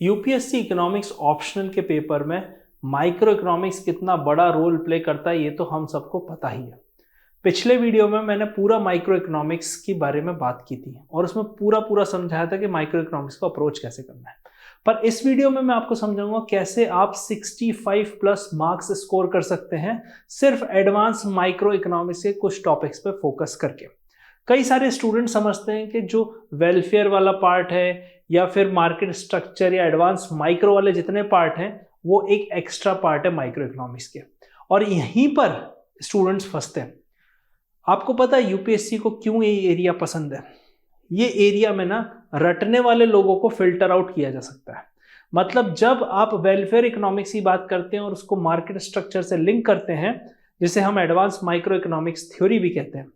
UPSC economics optional के paper में micro economics कितना बड़ा रोल प्ले करता है ये तो हम सबको पता ही है। पिछले वीडियो में मैंने पूरा माइक्रो इकोनॉमिक्स के बारे में बात की थी और उसमें पूरा समझाया था कि माइक्रो इकोनॉमिक्स को अप्रोच कैसे करना है। पर इस वीडियो में मैं आपको समझाऊंगा कैसे आप 65 प्लस मार्क्स स्कोर कर सकते हैं सिर्फ एडवांस माइक्रो इकोनॉमिक्स के कुछ टॉपिक्स पे फोकस करके। कई सारे स्टूडेंट समझते हैं कि जो वेलफेयर वाला पार्ट है या फिर मार्केट स्ट्रक्चर या एडवांस माइक्रो वाले जितने पार्ट हैं वो एक एक्स्ट्रा पार्ट है माइक्रो इकोनॉमिक्स के, और यहीं पर स्टूडेंट्स फंसते हैं। आपको पता है यूपीएससी को क्यों ये एरिया पसंद है? ये एरिया में ना रटने वाले लोगों को फिल्टर आउट किया जा सकता है। मतलब जब आप वेलफेयर इकोनॉमिक्स की बात करते हैं और उसको मार्केट स्ट्रक्चर से लिंक करते हैं, जिसे हम एडवांस माइक्रो इकोनॉमिक्स थ्योरी भी कहते हैं,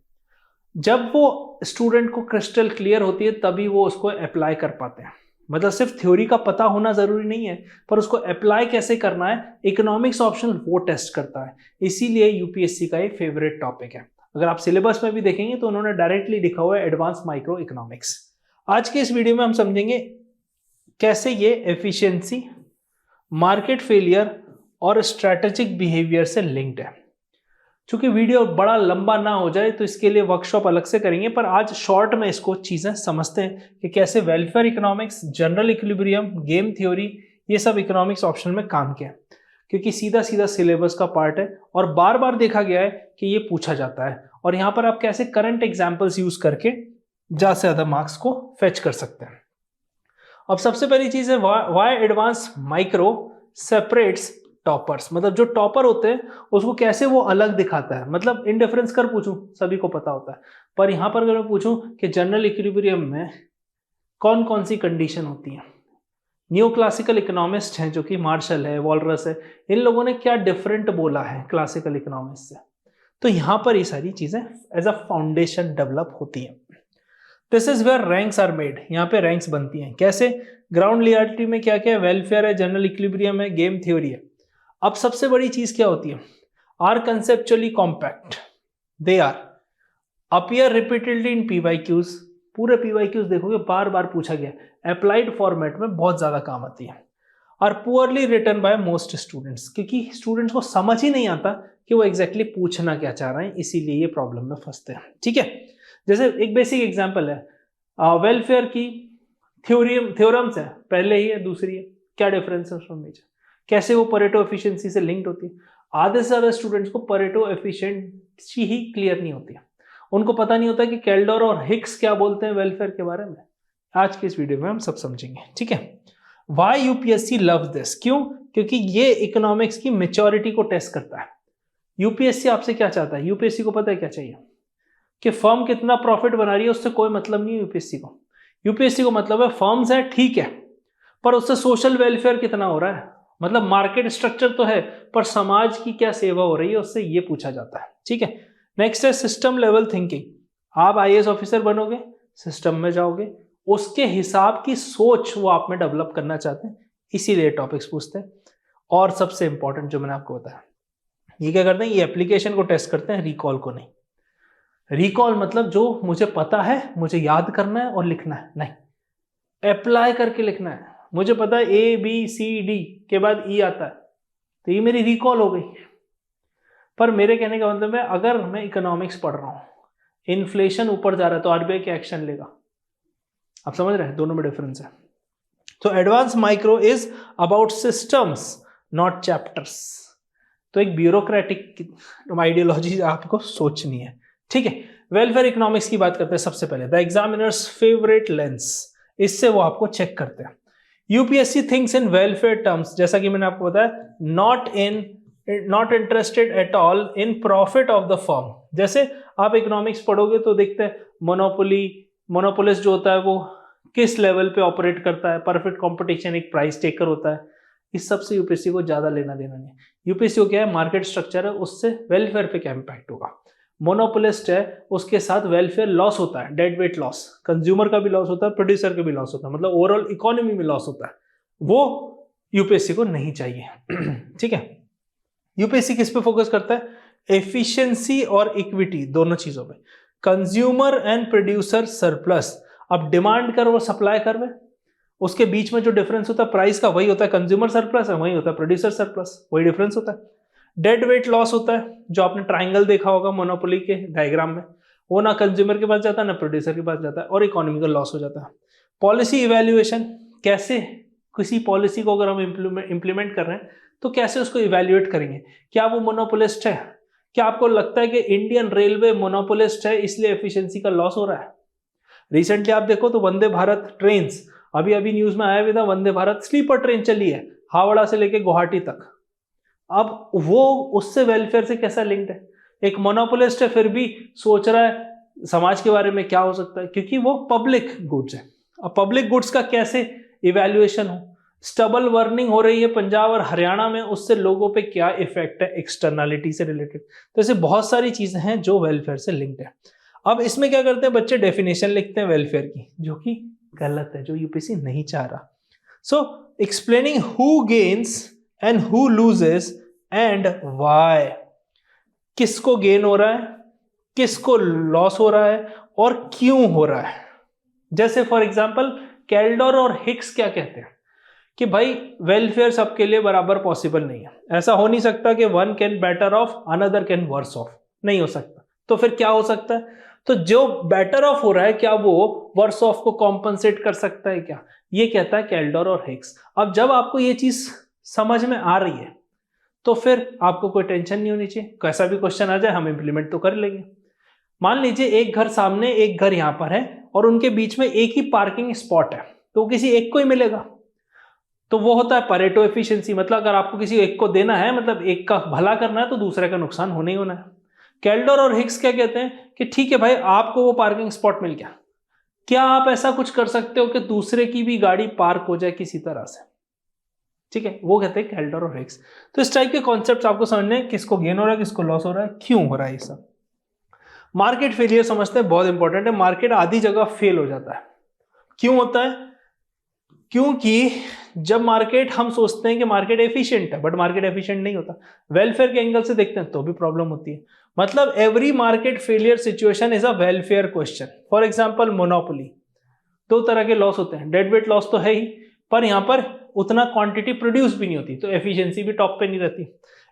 जब वो स्टूडेंट को क्रिस्टल क्लियर होती है तभी वो उसको अप्लाई कर पाते हैं। मतलब सिर्फ थ्योरी का पता होना जरूरी नहीं है, पर उसको अप्लाई कैसे करना है इकोनॉमिक्स ऑप्शनल वो टेस्ट करता है। इसीलिए यूपीएससी का ये फेवरेट टॉपिक है। अगर आप सिलेबस में भी देखेंगे तो उन्होंने डायरेक्टली लिखा हुआ है एडवांस माइक्रो इकोनॉमिक्स। आज के इस वीडियो में हम समझेंगे कैसे ये एफिशिएंसी, मार्केट फेलियर और स्ट्रैटेजिक बिहेवियर से लिंक्ड है। चूंकि वीडियो बड़ा लंबा ना हो जाए तो इसके लिए वर्कशॉप अलग से करेंगे, पर आज शॉर्ट में इसको चीजें समझते हैं कि कैसे welfare economics, general equilibrium, game theory, ये सब इकोनॉमिक्स ऑप्शन में काम किया, क्योंकि सीधा सीधा सिलेबस का पार्ट है और बार बार देखा गया है कि ये पूछा जाता है। और यहाँ पर आप कैसे करंट एग्जाम्पल्स यूज करके ज्यादा से ज्यादा मार्क्स को फेच कर सकते हैं। अब सबसे पहली चीज है why advance micro separates toppers. मतलब जो टॉपर होते हैं उसको कैसे वो अलग दिखाता है। मतलब इन डिफरेंस कर पूछूं सभी को पता होता है, पर यहां पर अगर मैं पूछूं कि जनरल इक्विलिब्रियम में कौन कौन सी कंडीशन होती है, न्यू क्लासिकल इकोनॉमिस्ट हैं जो कि मार्शल है, वॉलरस है, इन लोगों ने क्या डिफरेंट बोला है क्लासिकल इकोनॉमिक्स से, तो यहां पर ये सारी चीजें एज अ फाउंडेशन डेवलप होती है। This is where ranks are made. यहाँ पे रैंक्स बनती हैं कैसे? ग्राउंड रियलिटी में क्या क्या है? वेलफेयर है, जनरल इक्विलिब्रियम है, गेम थ्योरी है। अब सबसे बड़ी चीज क्या होती है? Are conceptually compact, they are appear repeatedly in PYQs. पूरे पीवाईक्यूज देखोगे बार बार पूछा गया, अप्लाइड फॉर्मेट में बहुत ज्यादा काम आती है। और poorly written by most students, क्योंकि स्टूडेंट्स को समझ ही नहीं आता कि वो एग्जैक्टली पूछना क्या चाह रहे हैं, इसीलिए ये प्रॉब्लम में फंसते हैं। ठीक है, जैसे एक बेसिक एग्जांपल है, वेलफेयर की थ्योरम्स है, पहले ही है, दूसरी है, क्या डिफरेंस है उसमें मेजर, कैसे वो परेटो एफिशिएंसी से लिंक्ड होती है। आधे से ज्यादा स्टूडेंट्स को परेटो एफिशिएंसी ही क्लियर नहीं होती है, उनको पता नहीं होता कि केल्डर और हिक्स क्या बोलते हैं वेलफेयर के बारे में। आज के इस वीडियो में हम सब समझेंगे। ठीक है, वाई यूपीएससी लव दिस, क्यों? क्योंकि ये इकोनॉमिक्स की मेच्योरिटी को टेस्ट करता है। यूपीएससी आपसे क्या चाहता है? यूपीएससी को पता है क्या चाहिए? कि फर्म कितना प्रॉफिट बना रही है, उससे कोई मतलब नहीं है यूपीएससी को। यूपीएससी को मतलब है फर्म्स है ठीक है, पर उससे सोशल वेलफेयर कितना हो रहा है, मतलब मार्केट स्ट्रक्चर तो है पर समाज की क्या सेवा हो रही है, उससे ये पूछा जाता है। ठीक है, नेक्स्ट है सिस्टम लेवल थिंकिंग। आप आईएएस ऑफिसर बनोगे, सिस्टम में जाओगे, उसके हिसाब की सोच वो आप में डेवलप करना चाहते हैं, इसीलिए टॉपिक्स पूछते हैं। और सबसे इंपॉर्टेंट जो मैंने आपको बताया, ये क्या करते हैं? ये एप्लीकेशन को टेस्ट करते हैं, रिकॉल को नहीं। रिकॉल मतलब जो मुझे पता है, मुझे याद करना है और लिखना है, नहीं, अप्लाई करके लिखना है। मुझे पता है ए बी सी डी के बाद ई आता है, तो ये मेरी रिकॉल हो गई। पर मेरे कहने का मतलब है, अगर मैं इकोनॉमिक्स पढ़ रहा हूं, इन्फ्लेशन ऊपर जा रहा है तो आरबीआई क्या एक्शन लेगा? आप समझ रहे हैं, दोनों में डिफरेंस है। तो advance micro is about systems not chapters. तो एक ब्यूरोक्रेटिक आइडियोलॉजी आपको सोचनी है। ठीक है, वेलफेयर इकोनॉमिक्स की बात करते हैं। सबसे पहले द एग्जामिनर्स फेवरेट लेंस, इससे वो आपको चेक करते हैं। यूपीएससी थिंक्स इन वेलफेयर टर्म्स, जैसा कि मैंने आपको बताया, not interested at all in profit of the firm. जैसे आप इकोनॉमिक्स पढ़ोगे तो देखते हैं मोनोपोलिस्ट जो होता है वो किस लेवल पे ऑपरेट करता है, परफेक्ट कंपटीशन, एक प्राइस टेकर होता है। इस सब से यूपीएससी को ज्यादा लेना देना नहीं है। यूपीएससी को क्या है, मार्केट स्ट्रक्चर है, उससे वेलफेयर पे क्या इंपैक्ट होगा। मोनोपोलिस्ट है, उसके साथ वेलफेयर लॉस होता है, डेड वेट लॉस, कंज्यूमर का भी लॉस होता है, प्रोड्यूसर का भी लॉस होता है, मतलब ओवरऑल इकोनॉमी में लॉस होता है, वो यूपीएससी को नहीं चाहिए। ठीक है, यूपीएससी किस पे फोकस करता है? एफिशिएंसी और इक्विटी, दोनों चीजों पे। कंज्यूमर एंड प्रोड्यूसर सरप्लस, अब डिमांड कर और सप्लाई कर में, उसके बीच में जो डिफरेंस होता है प्राइस का, वही होता है कंज्यूमर सरप्लस, है वही होता है प्रोड्यूसर सरप्लस, वही डिफरेंस होता है। डेड वेट लॉस होता है, जो आपने ट्राइंगल देखा होगा मोनोपोली के डायग्राम में, वो ना कंज्यूमर के पास जाता है ना प्रोड्यूसर के पास जाता है, और इकोनॉमिकल लॉस हो जाता है। पॉलिसी इवैल्यूएशन, कैसे किसी पॉलिसी को अगर हम इम्प्लीमेंट कर रहे हैं तो कैसे उसको इवैल्यूएट करेंगे, क्या वो मोनोपोलिस्ट है, क्या आपको लगता है कि इंडियन रेलवे मोनोपोलिस्ट है इसलिए एफिशिएंसी का लॉस हो रहा है। रिसेंटली आप देखो तो वंदे भारत ट्रेन, अभी अभी न्यूज में आया भी था, वंदे भारत स्लीपर ट्रेन चली है हावड़ा से लेके गुवाहाटी तक। अब वो उससे वेलफेयर से कैसा लिंक्ड है, एक मोनोपोलिस्ट है फिर भी सोच रहा है समाज के बारे में क्या हो सकता है, क्योंकि वो पब्लिक गुड्स है। अब पब्लिक गुड्स का कैसे इवैल्यूएशन हो, स्टबल बर्निंग हो रही है पंजाब और हरियाणा में, उससे लोगों पे क्या इफेक्ट है एक्सटर्नलिटी से रिलेटेड। तो ऐसे बहुत सारी चीजें हैं जो वेलफेयर से लिंक्ड है। अब इसमें क्या करते हैं बच्चे, डेफिनेशन लिखते हैं वेलफेयर की, जो कि गलत है, जो यूपीएससी नहीं चाह रहा। So explaining who gains and who loses and why, किसको गेन हो रहा है, किसको लॉस हो रहा है और क्यों हो रहा है। जैसे फॉर एग्जांपल कैल्डर और हिक्स क्या कहते हैं कि भाई वेलफेयर सबके लिए बराबर पॉसिबल नहीं है, ऐसा हो नहीं सकता कि one can better off another can worse off, नहीं हो सकता। तो फिर क्या हो सकता है, तो जो बेटर ऑफ हो रहा है क्या वो वर्स ऑफ को कॉम्पनसेट कर सकता है क्या, ये कहता है कैल्डर और हिक्स। अब जब आपको ये चीज समझ में आ रही है तो फिर आपको कोई टेंशन नहीं होनी चाहिए, कैसा भी क्वेश्चन आ जाए हम इंप्लीमेंट तो कर लेंगे। मान लीजिए एक घर सामने एक घर यहां पर है और उनके बीच में एक ही पार्किंग स्पॉट है, तो किसी एक को ही मिलेगा, तो वो होता है परेटो एफिशिएंसी। मतलब अगर आपको किसी एक को देना है, मतलब एक का भला करना है, तो दूसरे का नुकसान होना ही होना है। कैल्डर और हिक्स क्या कहते हैं कि ठीक है भाई आपको वो पार्किंग स्पॉट मिल गया, क्या आप ऐसा कुछ कर सकते हो कि दूसरे की भी गाड़ी पार्क हो जाए किसी तरह से, ठीक है, वो कहते हैं कैल्डर और हिक्स। तो इस टाइप के कॉन्सेप्ट आपको समझने हैं, किसको गेन हो रहा है किसको लॉस हो रहा है, क्यों हो रहा है ये सब। मार्केट फेलियर समझते हैं, बहुत इंपॉर्टेंट है। मार्केट आधी जगह फेल हो जाता है, क्यों होता है, क्योंकि जब मार्केट, हम सोचते हैं कि मार्केट एफिशिएंट है बट मार्केट एफिशिएंट नहीं होता, वेलफेयर के एंगल से देखते हैं तो भी प्रॉब्लम होती है। मतलब every market failure situation is a welfare question. For example monopoly, दो तरह के लॉस होते हैं, डेड वेट लॉस तो है ही, पर यहां पर उतना क्वांटिटी प्रोड्यूस भी नहीं होती तो एफिशिएंसी भी टॉप पे नहीं रहती,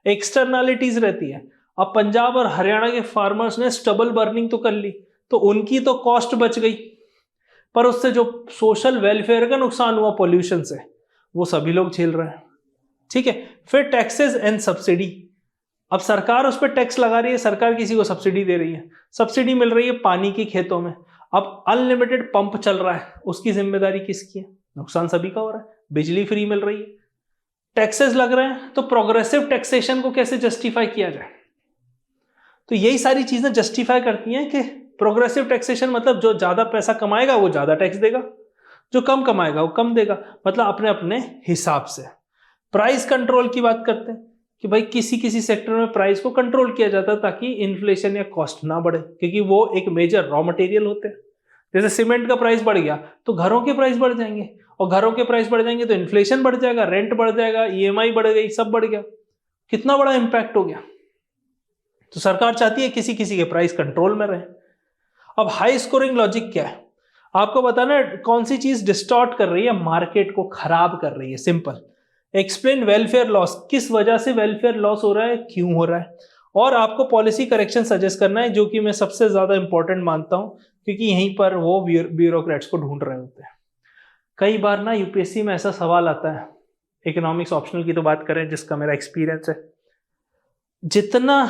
एक्सटर्नलिटीज रहती है। अब पंजाब और हरियाणा के फार्मर्स ने स्टबल बर्निंग तो कर ली, तो उनकी तो कॉस्ट बच गई, पर उससे जो सोशल वेलफेयर का नुकसान हुआ पॉल्यूशन से, वो सभी लोग झेल रहे हैं, ठीक है। फिर टैक्सेस एंड सब्सिडी, अब सरकार उस पर टैक्स लगा रही है, सरकार किसी को सब्सिडी दे रही है, सब्सिडी मिल रही है पानी की खेतों में, अब अनलिमिटेड पंप चल रहा है, उसकी जिम्मेदारी किसकी है, नुकसान सभी का हो रहा है। बिजली फ्री मिल रही है, टैक्सेस लग रहे हैं, तो प्रोग्रेसिव टैक्सेशन को कैसे जस्टिफाई किया जाए। तो यही सारी चीजें जस्टिफाई करती हैं कि प्रोग्रेसिव टैक्सेशन मतलब जो ज्यादा पैसा कमाएगा वो ज्यादा टैक्स देगा, जो कम कमाएगा वो कम देगा, मतलब अपने अपने हिसाब से। प्राइस कंट्रोल की बात करते हैं कि भाई किसी किसी सेक्टर में प्राइस को कंट्रोल किया जाता है ताकि इन्फ्लेशन या कॉस्ट ना बढ़े, क्योंकि वो एक मेजर रॉ मटेरियल होते हैं। जैसे सीमेंट का प्राइस बढ़ गया तो घरों के प्राइस बढ़ जाएंगे, और घरों के प्राइस बढ़ जाएंगे तो इन्फ्लेशन बढ़ जाएगा, रेंट बढ़ जाएगा, ईएमआई बढ़ गई, सब बढ़ गया, कितना बड़ा इंपैक्ट हो गया। तो सरकार चाहती है किसी किसी के प्राइस कंट्रोल में रहे। अब हाई स्कोरिंग लॉजिक क्या है, आपको बताना कौन सी चीज डिस्टॉर्ट कर रही है, मार्केट को खराब कर रही है। सिंपल, एक्सप्लेन वेलफेयर लॉस, किस वजह से वेलफेयर लॉस हो रहा है, क्यों हो रहा है, और आपको पॉलिसी करेक्शन सजेस्ट करना है, जो कि मैं सबसे ज्यादा इंपॉर्टेंट मानता हूं, क्योंकि यहीं पर वो ब्यूरोक्रेट्स को ढूंढ रहे होते हैं। कई बार ना यूपीएससी में ऐसा सवाल आता है, इकोनॉमिक्स ऑप्शनल की तो बात करें जिसका मेरा एक्सपीरियंस है, जितना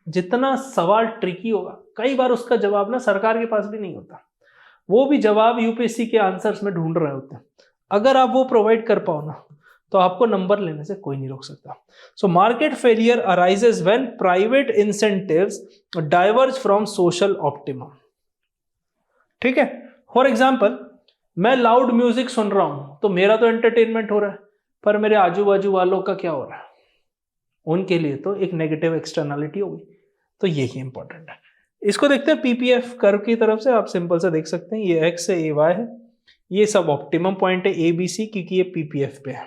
जितना सवाल ट्रिकी होगा कई बार उसका जवाब ना सरकार के पास भी नहीं होता, वो भी जवाब यूपीएससी के आंसर्स में ढूंढ रहे होते हैं। अगर आप वो प्रोवाइड कर पाओ ना तो आपको नंबर लेने से कोई नहीं रोक सकता। So market failure arises when private incentives diverge from social optimum, ठीक है। फॉर एग्जांपल, मैं लाउड म्यूजिक सुन रहा हूं तो मेरा तो एंटरटेनमेंट हो रहा है, पर मेरे आजू बाजू वालों का क्या हो रहा है, उनके लिए तो एक नेगेटिव एक्सटर्नलिटी होगी। तो यही इंपॉर्टेंट है। इसको देखते हैं पीपीएफ कर्व की तरफ से, आप सिंपल से देख सकते हैं, ये एक्स है, ये वाई है, ये सब ऑप्टिमम पॉइंट है ए बी सी, क्योंकि ये पीपीएफ पे है।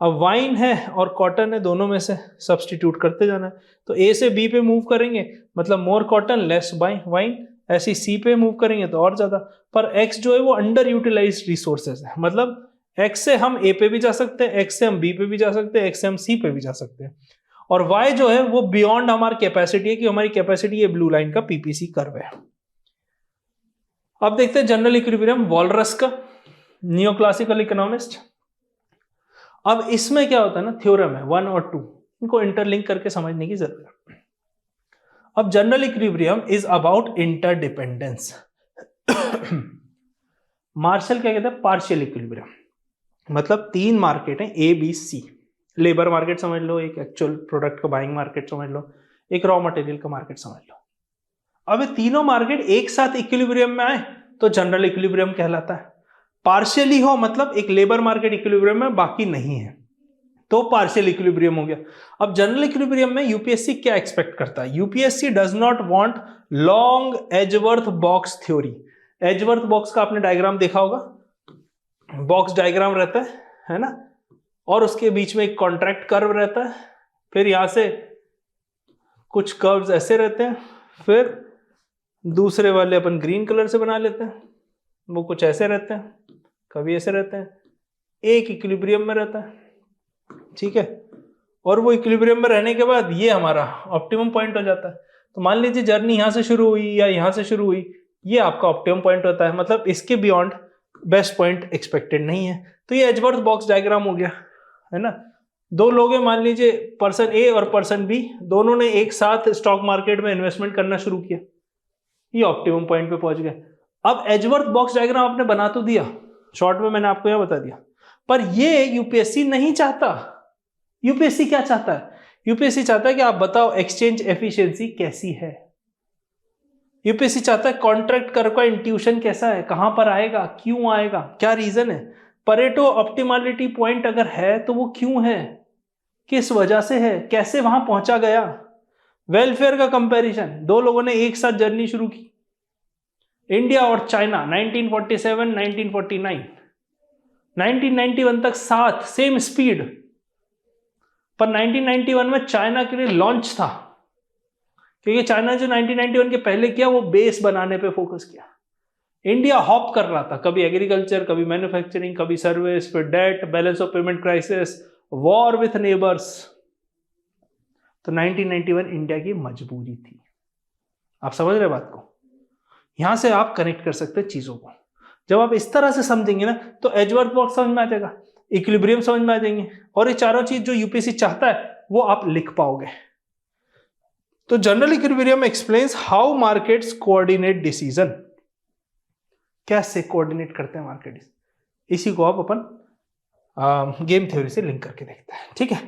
अब वाइन है और कॉटन है, दोनों में से सब्सटीट्यूट करते जाना है, तो ए से बी पे मूव करेंगे मतलब मोर कॉटन लेस वाइन, ऐसी सी पे मूव करेंगे तो और ज्यादा, पर एक्स जो है वो अंडर यूटिलाइज्ड रिसोर्सेज है, मतलब एक्स से हम ए पे भी जा सकते हैं, एक्स से हम बी पे भी जा सकते हैं, एक्स से हम सी पे भी जा सकते हैं, और वाई जो है वो बियॉन्ड हमारी कैपेसिटी है, कि हमारी कैपेसिटी ये ब्लू लाइन का पीपीसी कर्व है। अब देखते हैं जनरल इक्विलिब्रियम, वॉलरस का, नियो क्लासिकल इकोनॉमिस्ट। अब इसमें क्या होता है ना, थ्योरम है 1 और 2, इनको इंटरलिंक करके समझने की जरूरत है। अब general equilibrium is about interdependence. Marshall क्या कहते हैं, पार्शियल इक्विलिब्रियम, मतलब 3 मार्केट हैं A B C, labour market समझ लो, एक एक्चुअल प्रोडक्ट का बाइंग मार्केट समझ लो, एक रॉ मटेरियल का मार्केट समझ लो। अब ये तीनों मार्केट एक साथ इक्विलिब्रियम में आए तो जनरल इक्विलिब्रियम कहलाता है। पार्शियली हो मतलब एक लेबर मार्केट इक्विलिब्रियम में बाकी नहीं है तो पार्शियल इक्विलिब्रियम हो गया। अब जनरल इक्विलिब्रियम में यूपीएससी क्या एक्सपेक्ट करता है, UPSC does not want long Edgeworth box theory. Edgeworth box का आपने डायग्राम देखा होगा, बॉक्स डायग्राम रहता है ना, और उसके बीच में एक कॉन्ट्रैक्ट कर्व रहता है, फिर यहां से कुछ कर्व्स ऐसे रहते हैं, फिर दूसरे वाले अपन ग्रीन कलर से बना लेते हैं, वो कुछ ऐसे रहते हैं, कभी ऐसे रहते हैं, एक इक्विलिब्रियम में रहता है, ठीक है। और वो इक्विलिब्रियम में रहने के बाद ये हमारा ऑप्टिमम पॉइंट हो जाता है। तो मान लीजिए जर्नी यहां से शुरू हुई या यहां से शुरू हुई, ये आपका ऑप्टिमम पॉइंट होता है, मतलब इसके बियॉन्ड बेस्ट पॉइंट एक्सपेक्टेड नहीं है। तो ये एजवर्थ बॉक्स डायग्राम हो गया, है ना। 2 लोग हैं, मान लीजिए पर्सन ए और पर्सन बी, दोनों ने एक साथ स्टॉक मार्केट में इन्वेस्टमेंट करना शुरू किया, ये ऑप्टिमम पॉइंट पे पहुंच गए। अब एजवर्थ बॉक्स डायग्राम आपने बना तो दिया, शॉर्ट में मैंने आपको यह बता दिया, पर ये यूपीएससी नहीं चाहता। यूपीएससी क्या चाहता है, यूपीएससी चाहता है कि आप बताओ एक्सचेंज एफिशिएंसी कैसी है। यूपीएससी चाहता है कॉन्ट्रैक्ट कर्व का इंट्यूशन कैसा है, कहां पर आएगा, क्यों आएगा, क्या रीजन है। परेटो ऑप्टिमलिटी पॉइंट अगर है तो वो क्यों है, किस वजह से है, कैसे वहां पहुंचा गया। वेलफेयर का कंपैरिजन, 2 लोगों ने एक साथ जर्नी शुरू की, इंडिया और चाइना, 1947 1949 1991 तक साथ, सेम स्पीड, पर 1991 में चाइना के लिए लॉन्च था, क्योंकि चाइना जो 1991 के पहले किया वो बेस बनाने पे फोकस किया। इंडिया हॉप कर रहा था, कभी एग्रीकल्चर, कभी मैन्युफैक्चरिंग, कभी सर्विस, फिर debt, balance of payment crisis, war with neighbours. तो 1991 इंडिया की मजबूरी थी। आप समझ रहे बात को, यहां से आप कनेक्ट कर सकते हैं चीजों को। जब आप इस तरह से समझेंगे ना तो एजवर्थ बॉक्स समझ में आ जाएगा, इक्विलिब्रियम समझ में आ जाएंगे, और ये चारों चीज जो यूपीएससी चाहता है वो आप लिख पाओगे। तो general equilibrium explains how markets coordinate decision, कैसे कोऑर्डिनेट करते हैं मार्केट, इसी को आप अपन गेम थ्योरी से लिंक करके देखते हैं, ठीक है।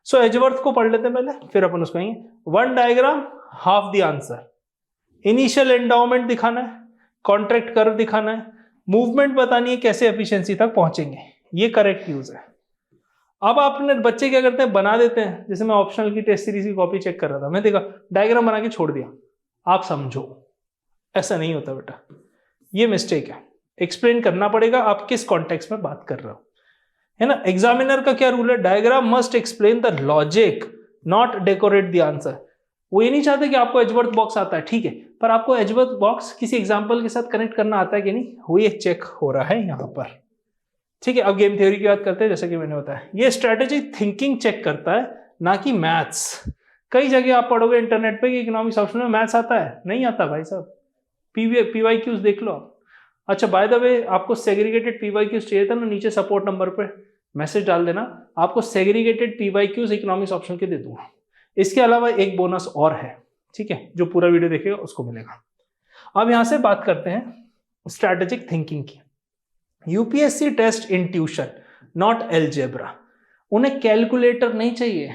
सो एजवर्थ को पढ़ लेते हैं पहले, फिर अपन उसको कहेंगे। 1 diagram half the answer, initial endowment दिखाना है, कॉन्ट्रैक्ट कर्व दिखाना है, मूवमेंट बतानी है, कैसे एफिशिएंसी तक पहुंचेंगे, ये करेक्ट यूज है। अब आपने बच्चे क्या करते हैं, बना देते हैं, जैसे मैं ऑप्शनल की टेस्ट सीरीज की कॉपी चेक कर रहा था, मैं देखा डायग्राम बना के छोड़ दिया। आप समझो, ऐसा नहीं होता बेटा, ये मिस्टेक है। एक्सप्लेन करना पड़ेगा आप किस कॉन्टेक्स्ट में बात कर रहे हो, है ना। एग्जामिनर का क्या रूल है, diagram must explain the logic not decorate the answer. वो ये नहीं चाहते कि आपको एजवर्थ बॉक्स आता है, ठीक है, पर आपको एजवर्थ बॉक्स किसी एग्जांपल के साथ कनेक्ट करना आता है कि नहीं, वो ये चेक हो रहा है यहां पर, ठीक है। अब गेम थ्योरी की बात करते हैं, जैसे कि मैंने बताया, ये स्ट्रेटेजिक थिंकिंग चेक करता है, ना कि मैथ्स। कई जगह आप पढ़ोगे इंटरनेट पे कि इकोनॉमिक्स ऑप्शन में मैथ्स आता है, नहीं आता भाई साहब, पीवाईक्यूज देख लो। अच्छा बाय द वे, आपको सेग्रीगेटेड पीवाईक्यूज चाहिए था ना, नीचे सपोर्ट नंबर पे मैसेज डाल देना, आपको सेग्रीगेटेड पीवाईक्यूज इकोनॉमिक्स ऑप्शन के दे दूंगा। इसके अलावा एक बोनस और है, ठीक है, जो पूरा वीडियो देखेगा उसको मिलेगा। अब यहां से बात करते हैं स्ट्रैटेजिक थिंकिंग की। UPSC test intuition not algebra. उन्हें कैलकुलेटर नहीं चाहिए,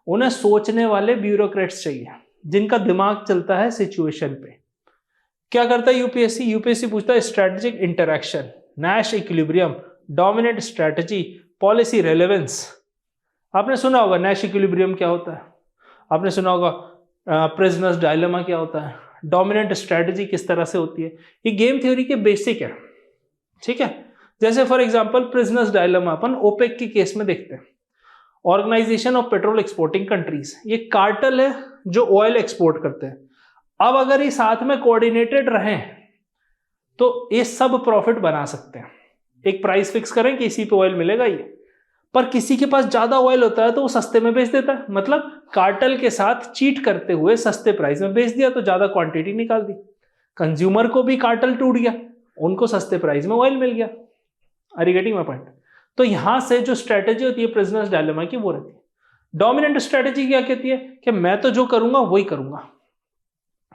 उन्हें सोचने वाले ब्यूरोक्रेट्स चाहिए, जिनका दिमाग चलता है सिचुएशन पे। क्या करता है यूपीएससी, यूपीएससी पूछता है strategic interaction, Nash equilibrium, dominant strategy, policy relevance. आपने सुना होगा नैश इक्विलिब्रियम क्या होता है, आपने सुना होगा प्रिजनर्स डायलेमा क्या होता है, डोमिनेंट स्ट्रैटेजी किस तरह से होती है। ये गेम थ्योरी के बेसिक है, ठीक है। जैसे फॉर एग्जांपल प्रिजनर्स डायलेमा अपन ओपेक के केस में देखते हैं, organisation of petrol exporting countries, ये कार्टेल है जो ऑयल एक्सपोर्ट करते हैं। अब अगर ये साथ में कोऑर्डिनेटेड रहें तो ये सब प्रॉफिट बना सकते हैं, एक प्राइस फिक्स करें कि इसी पे ऑयल मिलेगा ये, पर किसी के पास ज्यादा ऑयल होता है तो वो सस्ते में बेच देता है, मतलब कार्टेल के साथ चीट करते हुए सस्ते प्राइस में बेच दिया तो ज्यादा क्वांटिटी निकाल दी। कंज्यूमर को भी कार्टेल टूट गया, उनको सस्ते प्राइस में ऑयल मिल गया। Are you getting my point? तो यहां से जो स्ट्रेटेजी होती है प्रिजनर्स डायलेमा की वो रहती है। डोमिनेंट स्ट्रेटेजी क्या कहती है कि मैं तो जो करूंगा वही करूंगा,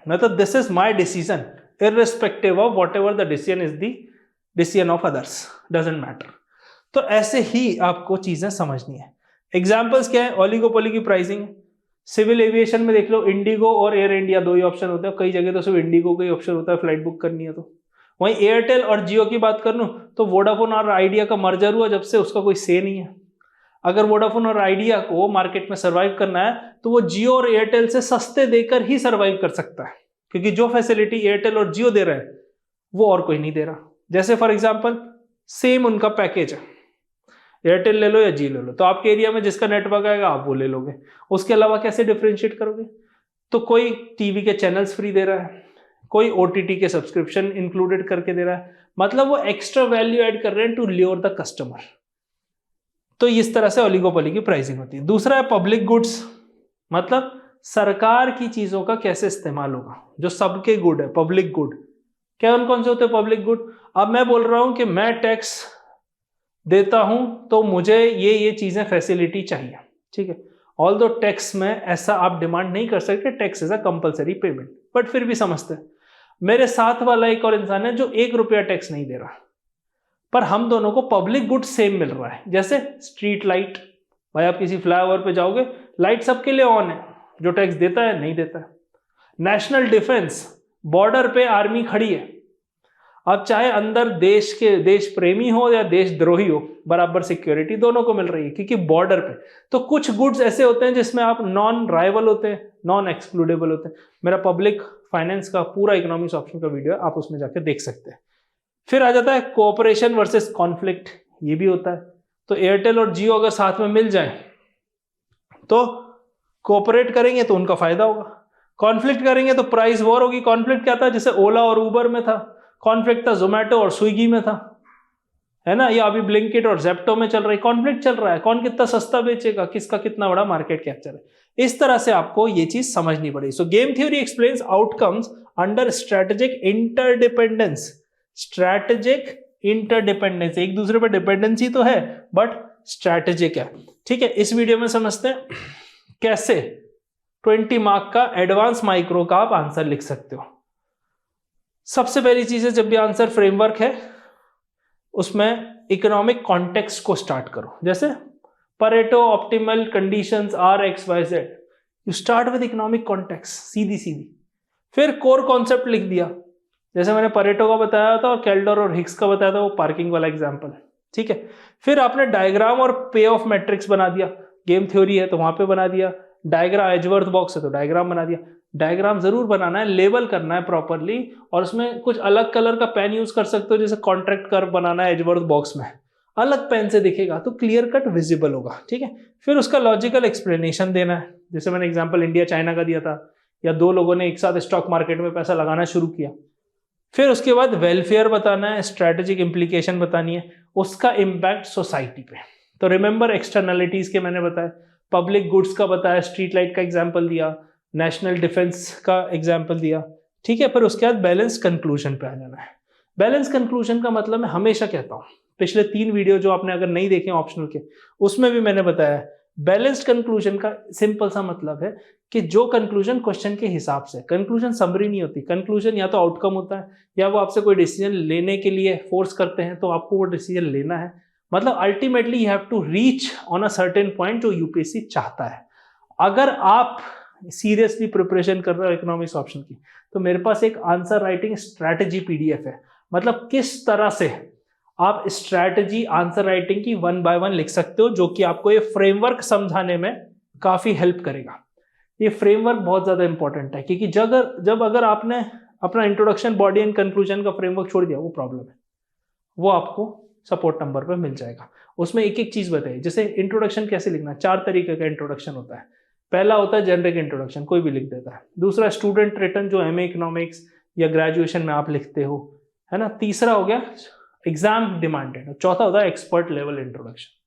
मतलब this is my decision irrespective of whatever the decision is the decision of others, doesn't matter. तो ऐसे ही आपको चीजें समझनी है। एग्जांपल्स क्या है? ओलिगोपोली की प्राइसिंग। सिविल एविएशन में देख लो, इंडिगो और एयर इंडिया दो ही ऑप्शन होते हैं, कई जगह तो सिर्फ इंडिगो का ही ऑप्शन होता है फ्लाइट बुक करनी है तो। वहीं एयरटेल और जियो की बात कर लूं तो वोडाफोन और आइडिया का मर्जर हुआ जब से उसका कोई से नहीं है। अगर वोडाफोन और आइडिया को मार्केट में सर्वाइव करना है तो वो जियो और एयरटेल से सस्ते देकर ही सर्वाइव कर सकता है, क्योंकि जो फैसिलिटी एयरटेल और जियो दे रहे हैं वो और कोई नहीं दे रहा। जैसे फॉर एग्जांपल सेम उनका पैकेज है, एयरटेल ले लो या जियो ले लो, तो आपके एरिया में जिसका नेटवर्क आएगा आप वो ले लोगे, उसके अलावा कैसे डिफरेंशिएट करोगे? तो कोई टीवी के चैनल्स फ्री दे रहा है, कोई ओटीटी के सब्सक्रिप्शन इंक्लूडेड करके दे रहा है, मतलब वो एक्स्ट्रा वैल्यू ऐड कर रहे हैं टू ल्योर द कस्टमर। तो इस तरह से ओलिगोपोली की प्राइसिंग होती है। दूसरा है पब्लिक गुड्स, मतलब सरकार की चीजों का कैसे इस्तेमाल होगा, जो सबके गुड है, पब्लिक गुड। क्या कौन कौन से होते हैं पब्लिक गुड? अब मैं बोल रहा हूं कि मैं टैक्स देता हूं तो मुझे ये चीजें फैसिलिटी चाहिए, ठीक है। ऑल्दो टैक्स में ऐसा आप डिमांड नहीं कर सकते, tax is a compulsory payment, but फिर भी समझते हैं। मेरे साथ वाला एक और इंसान है जो 1 रुपया टैक्स नहीं दे रहा, पर हम दोनों को पब्लिक गुड सेम मिल रहा है। जैसे स्ट्रीट लाइट, भाई आप किसी फ्लाईओवर पे जाओगे, लाइट सबके लिए ऑन है, जो टैक्स देता है नहीं देता है। नेशनल डिफेंस, बॉर्डर पे आर्मी खड़ी है, अब चाहे अंदर देश प्रेमी हो या देशद्रोही हो, बराबर सिक्योरिटी दोनों को मिल रही है, क्योंकि बॉर्डर पे। तो कुछ गुड्स ऐसे होते हैं जिसमें आप नॉन राइवल होते हैं, नॉन एक्सक्लूडेबल होते हैं। मेरा पब्लिक फाइनेंस का पूरा इकोनॉमिक्स ऑप्शन का वीडियो है, आप उसमें जाकर देख सकते हैं। फिर आ जाता है कोऑपरेशन वर्सेस कॉन्फ्लिक्ट, ये भी होता है। तो एयरटेल और जियो अगर साथ में मिल जाए तो कोऑपरेट करेंगे तो उनका फायदा होगा, कॉन्फ्लिक्ट करेंगे तो प्राइस वॉर होगी। कॉन्फ्लिक्ट क्या था? जैसे ओला और उबर में था, कॉन्फ्लिक्ट था जोमेटो और स्विगी में था, है ना, या अभी ब्लिंकिट और जेप्टो में चल रहा है, कॉन्फ्लिक्ट चल रहा है, कौन कितना सस्ता बेचेगा, किसका कितना बड़ा मार्केट कैप्चर है। इस तरह से आपको ये चीज समझनी पड़ेगी। सो game theory explains outcomes under strategic interdependence. Strategic interdependence, एक दूसरे पर डिपेंडेंसी तो है बट स्ट्रेटेजिक है, ठीक है। इस वीडियो में समझते हैं कैसे 20 मार्क का एडवांस माइक्रो का आप आंसर लिख सकते हो। सबसे पहली चीज है, जब भी आंसर फ्रेमवर्क है उसमें इकोनॉमिक कॉन्टेक्स्ट को स्टार्ट करो। जैसे Pareto optimal conditions are X Y Z, you start with economic context, सीधी सीधी। फिर कोर कॉन्सेप्ट लिख दिया, जैसे मैंने परेटो का बताया था और केल्डर और हिक्स का बताया था, वो पार्किंग वाला एग्जाम्पल, ठीक है। फिर आपने डायग्राम और पे ऑफ मैट्रिक्स बना दिया, गेम थ्योरी है तो वहां पे बना दिया, डायग्राम एजवर्थ बॉक्स है तो डायग्राम बना दिया। डायग्राम जरूर बनाना है, लेबल करना है प्रॉपरली, और उसमें कुछ अलग कलर का पेन यूज कर सकते हो, जैसे कॉन्ट्रैक्ट कर्व बनाना है एजवर्थ बॉक्स में, अलग पेन से दिखेगा तो क्लियर कट विजिबल होगा, ठीक है। फिर उसका लॉजिकल एक्सप्लेनेशन देना है, जैसे मैंने एग्जांपल इंडिया चाइना का दिया था, या दो लोगों ने एक साथ स्टॉक मार्केट में पैसा लगाना शुरू किया। फिर उसके बाद वेलफेयर बताना है, स्ट्रैटेजिक इंप्लीकेशन बतानी है, उसका इम्पैक्ट सोसाइटी पे। तो रिमेंबर एक्सटर्नलिटीज के मैंने बताया, पब्लिक गुड्स का बताया, स्ट्रीट लाइट का एग्जाम्पल दिया, नेशनल डिफेंस का एग्जाम्पल दिया, ठीक है। फिर उसके बाद बैलेंस कंक्लूजन पे आ जाना है। बैलेंस कंक्लूजन का मतलब मैं हमेशा कहता हूँ, पिछले 3 वीडियो जो आपने अगर नहीं देखे ऑप्शनल के, उसमें भी मैंने बताया, बैलेंस्ड कंक्लूजन का सिंपल सा मतलब है कि जो कंक्लूजन क्वेश्चन के हिसाब से, कंक्लूजन समरी नहीं होती, कंक्लूजन या तो आउटकम होता है या वो आपसे कोई डिसीजन लेने के लिए फोर्स करते हैं तो आपको वो डिसीजन लेना है। मतलब ultimately you have to reach on a certain point जो यूपीएससी चाहता है। अगर आप सीरियसली प्रिपरेशन कर रहे हो इकोनॉमिक्स ऑप्शन की, तो मेरे पास एक आंसर राइटिंग स्ट्रैटेजी पीडीएफ है, मतलब किस तरह से आप स्ट्रैटेजी आंसर राइटिंग की 1 by 1 लिख सकते हो, जो कि आपको ये फ्रेमवर्क समझाने में काफी हेल्प करेगा। ये फ्रेमवर्क बहुत ज्यादा इंपॉर्टेंट है, क्योंकि जब अगर आपने अपना इंट्रोडक्शन, बॉडी एंड कंक्लूजन का फ्रेमवर्क छोड़ दिया, वो प्रॉब्लम है, वो आपको सपोर्ट नंबर पर मिल जाएगा। उसमें एक एक चीज बताइए, जैसे इंट्रोडक्शन कैसे लिखना, 4 तरीके का इंट्रोडक्शन होता है। पहला होता है जेनरिक इंट्रोडक्शन, कोई भी लिख देता है। दूसरा स्टूडेंट रिटर्न, जो एमए इकोनॉमिक्स या ग्रेजुएशन में आप लिखते हो, है ना। तीसरा हो गया एग्जाम डिमांडेड। चौथा होता है एक्सपर्ट लेवल इंट्रोडक्शन।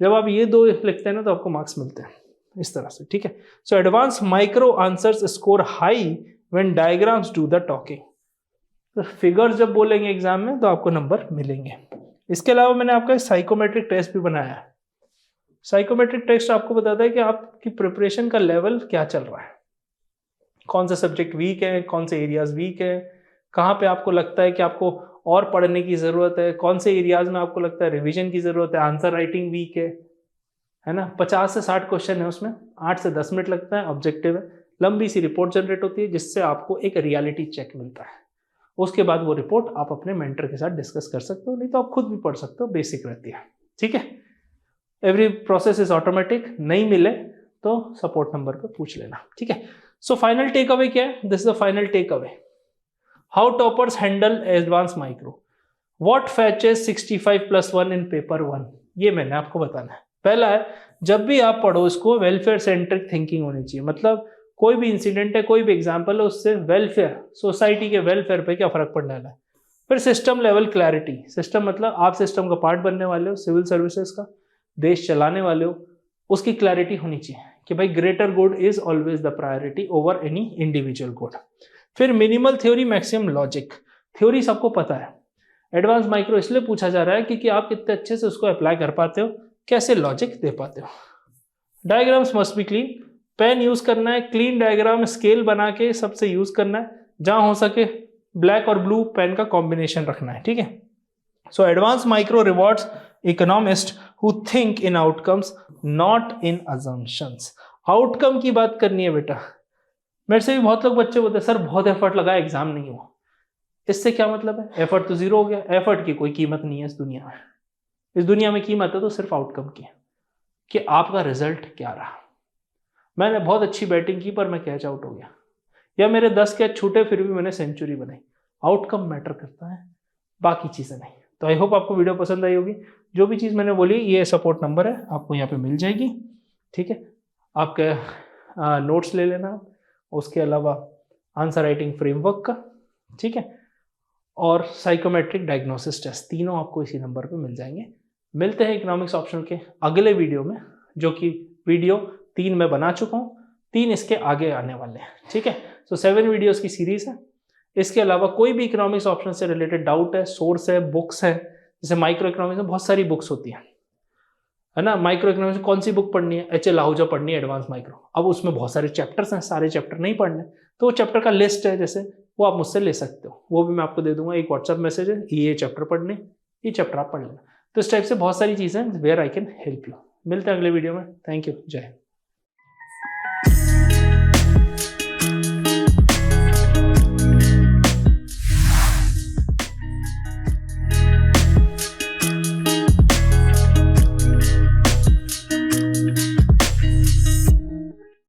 जब आप ये दो लिखते हैं ना तो आपको मार्क्स मिलते हैं इस तरह से, ठीक है। So advance micro answers score high when diagrams do the talking. तो फिगर्स जब बोलेंगे एग्जाम में तो आपको नंबर मिलेंगे। इसके अलावा मैंने आपका साइकोमेट्रिक टेस्ट भी बनाया है। साइकोमेट्रिक टेस्ट आपको बताता है कि आपकी प्रिपरेशन का लेवल क्या चल रहा है, कौन से सब्जेक्ट वीक है, कौन से एरियाज वीक है, कहाँ पे आपको लगता है कि आपको और पढ़ने की ज़रूरत है, कौन से एरियाज में आपको लगता है रिवीजन की ज़रूरत है, आंसर राइटिंग वीक है ना। 50 से 60 क्वेश्चन है उसमें, 8 से 10 मिनट लगता है, ऑब्जेक्टिव है, लंबी सी रिपोर्ट जनरेट होती है जिससे आपको एक रियलिटी चेक मिलता है। उसके बाद वो रिपोर्ट आप अपने मेंटर के साथ डिस्कस कर सकते हो, नहीं तो आप खुद भी पढ़ सकते हो, बेसिक रहती है, ठीक है। एवरी प्रोसेस इज ऑटोमेटिक, नहीं मिले तो सपोर्ट नंबर पे पूछ लेना, ठीक है। सो फाइनल टेक अवे क्या है, this is the final takeaway. How toppers handle advance micro, what fetches 65+1 in paper 1, ये मैंने आपको बताना है। पहला है, जब भी आप पढ़ो इसको वेलफेयर सेंट्रिक थिंकिंग होनी चाहिए, मतलब कोई भी इंसिडेंट है, कोई भी एग्जाम्पल है, उससे वेलफेयर, सोसाइटी के वेलफेयर पे क्या फर्क पड़ने वाला है। फिर सिस्टम लेवल क्लैरिटी, सिस्टम मतलब आप सिस्टम का पार्ट बनने वाले हो, सिविल सर्विसेज का, देश चलाने वाले हो, उसकी क्लैरिटी होनी चाहिए कि भाई greater good is always the priority over any individual good. फिर minimal theory maximum logic, theory सबको पता है, एडवांस माइक्रो इसलिए पूछा जा रहा है क्योंकि आप कितने अच्छे से उसको अप्लाई कर पाते हो, कैसे लॉजिक दे पाते हो। Diagrams must be clean, pen use करना है, क्लीन डायग्राम स्केल बना के सबसे यूज करना है, जहां हो सके ब्लैक और ब्लू पेन का कॉम्बिनेशन रखना है, ठीक है। So advance micro rewards economist who think in outcomes not in assumptions. Outcome की बात करनी है बेटा। मेरे से भी बहुत लोग बच्चे बोलते हैं सर बहुत एफर्ट लगा, एग्जाम नहीं हुआ। इससे क्या मतलब है, एफर्ट तो जीरो हो गया। एफर्ट की कोई कीमत नहीं है इस दुनिया में। इस दुनिया में कीमत है तो सिर्फ आउटकम की, कि आपका रिजल्ट क्या रहा। मैंने बहुत अच्छी बैटिंग की पर मैं कैच आउट हो गया, या मेरे 10 कैच छूटे फिर भी मैंने सेंचुरी बनाई। आउटकम मैटर करता है, बाकी चीज़ें नहीं। तो आई होप आपको वीडियो पसंद आई होगी। जो भी चीज़ मैंने बोली ये सपोर्ट नंबर है, आपको यहाँ पे मिल जाएगी, ठीक है। आपके नोट्स ले लेना, उसके अलावा आंसर राइटिंग फ्रेमवर्क का, ठीक है, और साइकोमेट्रिक डायग्नोसिस टेस्ट, तीनों आपको इसी नंबर पे मिल जाएंगे। मिलते हैं इकोनॉमिक्स ऑप्शनल के अगले वीडियो में, जो कि वीडियो 3 में बना चुका हूँ, 3 इसके आगे आने वाले हैं, ठीक है। सो 7 वीडियोस की सीरीज है। इसके अलावा कोई भी इकोनॉमिक्स ऑप्शन से रिलेटेड डाउट है, सोर्स है, बुक्स है, जैसे माइक्रो इकोनॉमिक्स में बहुत सारी बुक्स होती है ना। माइक्रो इकोनॉमिक्स में कौन सी बुक पढ़नी है, एच एल आहूजा पढ़नी है, एडवांस माइक्रो। अब उसमें बहुत सारे चैप्टर्स हैं, सारे चैप्टर नहीं पढ़ने, तो वो चैप्टर का लिस्ट है जैसे, वो आप मुझसे ले सकते हो, वो भी मैं आपको दे दूंगा। एक व्हाट्सएप मैसेज है, ये चैप्टर पढ़ने, ये चैप्टर आप पढ़ लेना। तो इस टाइप से बहुत सारी चीज़ें where I can help you. मिलते हैं अगले वीडियो में। थैंक यू, जय हिंद।